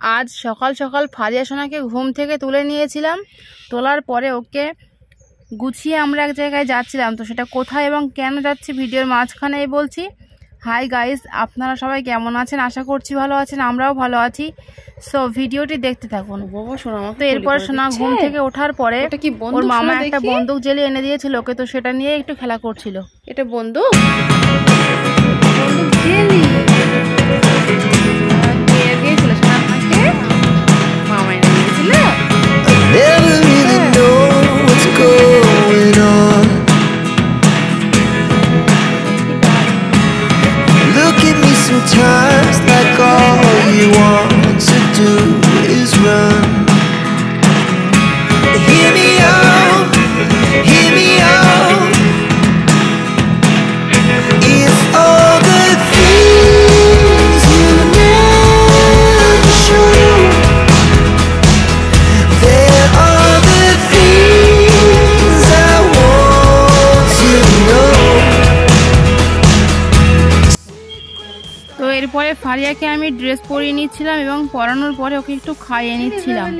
আজ সকাল সকাল ফারিয়া সোনাকে ঘুম থেকে তুলে নিয়েছিলাম। তোলার পরে ওকে গুছিয়ে আমরা এক জায়গায় যাচ্ছিলাম। তো সেটা কোথায় এবং কেন যাচ্ছি ভিডিওর মাঝখানেই বলছি। হাই গাইস, আপনারা সবাই কেমন আছেন? আশা করছি ভালো আছেন, আমরাও ভালো আছি। সো ভিডিওটি দেখতে থাকুন। তো এরপর সোনা ঘুম থেকে ওঠার পরে ওর মামা একটা বন্দুক জেলে এনে দিয়েছিল ওকে, তো সেটা নিয়ে একটু খেলা করছিল। এটা বন্দুক জেলি দিয়েছিল সোনা, আপনাকে মামা এনে দিয়েছিল। Never really know what's going on. Look at me sometimes like all you want to do is run. Hear me out, hear me out. If all the things you never show, there are the things I want to know. তো এরপরে ফারিয়াকে আমি dress পরিয়ে নিচ্ছিলাম এবং পরানোর পরে ওকে একটু খাইয়ে নিচ্ছিলাম,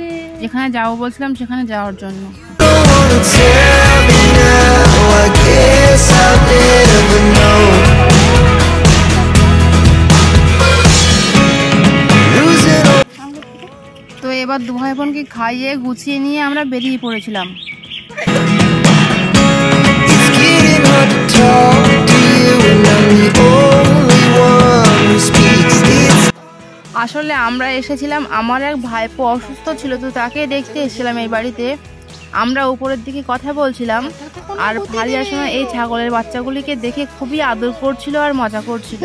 যেখানে যাবো বলছিলাম সেখানে যাওয়ার জন্য। Don't wanna tell me now, I guess I'll never know. Losing all. তো এবার দু ভাই বোনকে খাইয়ে গুছিয়ে নিয়ে আমরা বেরিয়ে পড়েছিলাম। It's getting hard to talk to you and I'm the only one who speaks. It's আসলে আমরা এসেছিলাম, আমার এক ভাইপো অসুস্থ ছিল, তো তাকে দেখতে এসেছিলাম এই বাড়িতে। আমরা উপরের দিকে কথা বলছিলাম আর ফারিয়ার সময় এই ছাগলের বাচ্চাগুলিকে দেখে খুবই আদর করছিল আর মজা করছিল।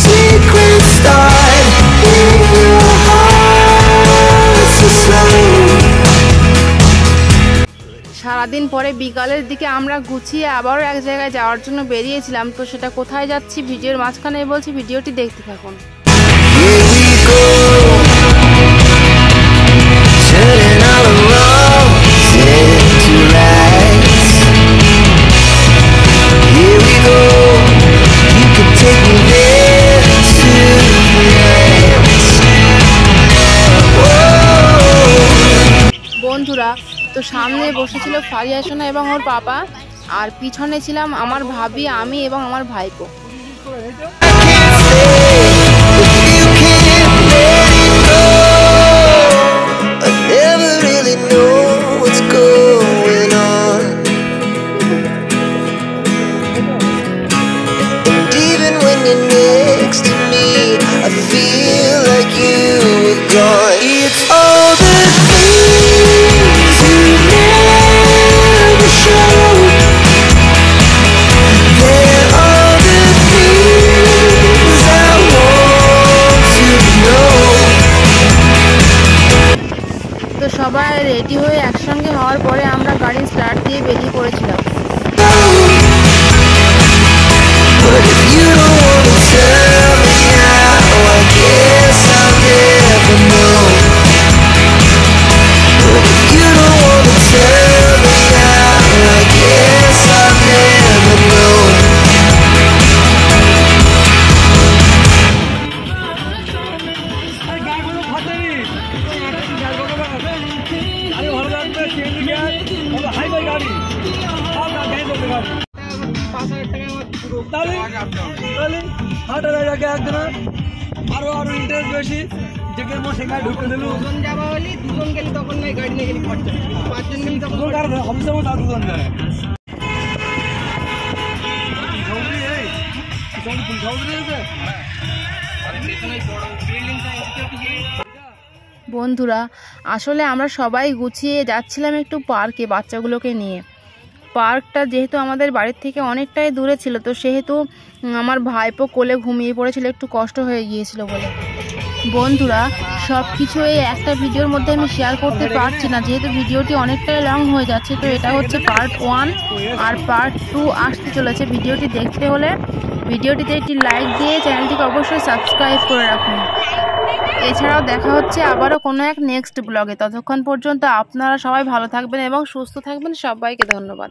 secret start in your heart so slow. সারাদিন পরে বিকালের দিকে আমরা গুছিয়ে আবারও এক জায়গায় যাওয়ার জন্য বেরিয়েছিলাম। তো সেটা কোথায় যাচ্ছি ভিডিওর মাঝখানে বলছি, ভিডিওটি দেখতে থাকুন। Here we go, turning all the wrongs into rights. Here we go, you can take me there tonight. Whoa. বন্ধুরা, তো সামনে বসেছিল ফারিয়া সোনা এবং ওর পাপা, আর পিছনে ছিলাম আমার ভাবি, আমি এবং আমার ভাইপো। It's all the things you never show. There are the things I want to know. তো সবাই রেডি হয়ে একসঙ্গে হওয়ার পরে আমরা গাড়ি স্টার্ট দিয়ে বেরিয়ে পড়েছিলাম। But if you don't wanna tell me now, I guess I'll never know. But if you don't wanna tell me now, I guess I'll never know. আরো ইন্টারেস্ট বেশি যেখানে সেখানে ঢুকে দিল। দুজন যাবা হলে দুজন গেলে তখন নাই গাড়ি নিয়ে গেলে খরচা, পাঁচজন গেলে তখন হবে সময় তার দুজন যায়। বন্ধুরা, আসলে আমরা সবাই গুছিয়ে যাচ্ছিলাম একটু পার্কে বাচ্চাগুলোকে নিয়ে। পার্কটা যেহেতু আমাদের বাড়ির থেকে অনেকটাই দূরে ছিল, তো সেহেতু আমার ভাইপো কোলে ঘুমিয়ে পড়েছিল, একটু কষ্ট হয়ে গিয়েছিল বলে। বন্ধুরা, সব কিছু এই একটা ভিডিওর মধ্যে আমি শেয়ার করতে পারছি না, যেহেতু ভিডিওটি অনেকটাই লং হয়ে যাচ্ছে। তো এটা হচ্ছে পার্ট 1 আর পার্ট 2 আসতে চলেছে। ভিডিওটি দেখতে হলে ভিডিওটিতে একটি লাইক দিয়ে চ্যানেলটিকে অবশ্যই সাবস্ক্রাইব করে রাখুন। এছাড়াও দেখা হচ্ছে আবারও কোনো এক নেক্সট ব্লগে। ততক্ষণ পর্যন্ত আপনারা সবাই ভালো থাকবেন এবং সুস্থ থাকবেন। সবাইকে ধন্যবাদ।